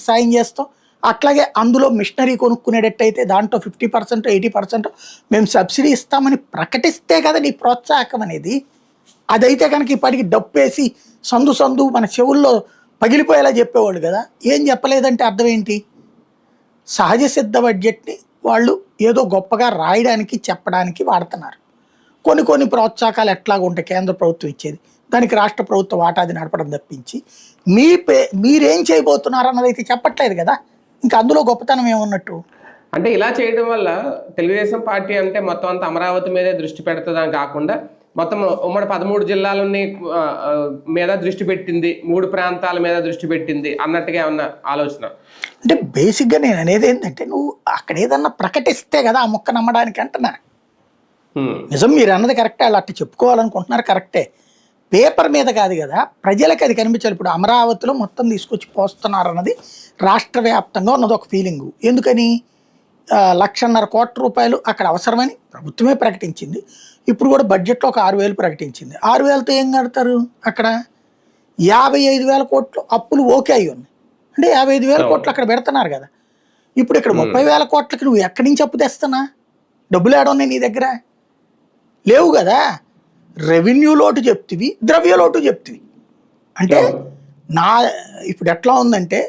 సాయం చేస్తాం, అట్లాగే అందులో మిషనరీ కొనుక్కునేటట్టయితే దాంట్లో 50% 80% మేము సబ్సిడీ ఇస్తామని ప్రకటిస్తే కదా నీ ప్రోత్సాహకం అనేది. అదైతే కనుక ఇప్పటికి డప్పేసి సందు సందు మన చెవుల్లో పగిలిపోయేలా చెప్పేవాళ్ళు కదా. ఏం చెప్పలేదంటే అర్థం ఏంటి? సహజ సిద్ధ బడ్జెట్ని వాళ్ళు ఏదో గొప్పగా రాయడానికి చెప్పడానికి వాడుతున్నారు. కొన్ని ప్రోత్సాహకాలు ఎట్లాగా ఉంటాయి కేంద్ర ప్రభుత్వం ఇచ్చేది, దానికి రాష్ట్ర ప్రభుత్వ వాటాది నడపడం తప్పించి మీరేం చేయబోతున్నారు అన్నది అయితే చెప్పట్లేదు కదా. ఇంకా అందులో గొప్పతనం ఏమున్నట్టు? అంటే ఇలా చేయడం వల్ల తెలుగుదేశం పార్టీ అంటే మొత్తం అంతా అమరావతి మీదే దృష్టి పెడుతుందని కాకుండా మొత్తం ఉమ్మడి 13 జిల్లాలని మీద దృష్టి పెట్టింది, 3 ప్రాంతాల మీద దృష్టి పెట్టింది అన్నట్టుగా ఏమన్నా ఆలోచన? అంటే బేసిక్గా నేను అనేది ఏంటంటే, నువ్వు అక్కడ ఏదన్నా ప్రకటిస్తే కదా ఆ మొక్క నమ్మడానికి అంటున్నా. నిజం మీరు అన్నది కరెక్టే, వాళ్ళు అట్లా చెప్పుకోవాలనుకుంటున్నారు కరెక్టే, పేపర్ మీద కాదు కదా, ప్రజలకు అది కనిపించాలి. ఇప్పుడు అమరావతిలో మొత్తం తీసుకొచ్చి పోస్తున్నారు అన్నది రాష్ట్ర వ్యాప్తంగా ఉన్నది ఒక ఫీలింగు. ఎందుకని 1,50,000 కోట్ల రూపాయలు అక్కడ అవసరమని ప్రభుత్వమే ప్రకటించింది. ఇప్పుడు కూడా బడ్జెట్లో ఒక 6,000 ప్రకటించింది. 6,000తో ఏం కడతారు? అక్కడ 55,000 కోట్లు అప్పులు ఓకే అయ్యి ఉన్నాయి. అంటే 55,000 కోట్లు అక్కడ పెడుతున్నారు కదా. ఇప్పుడు ఇక్కడ 30,000 కోట్లకి నువ్వు ఎక్కడి నుంచి అప్పు తెస్తున్నా? డబ్బులు ఏడున్నాయి నీ దగ్గర? లేవు కదా. రెవెన్యూ లోటు చెప్తివి, ద్రవ్య లోటు చెప్తివి. అంటే ఇప్పుడు ఎట్లా ఉందంటే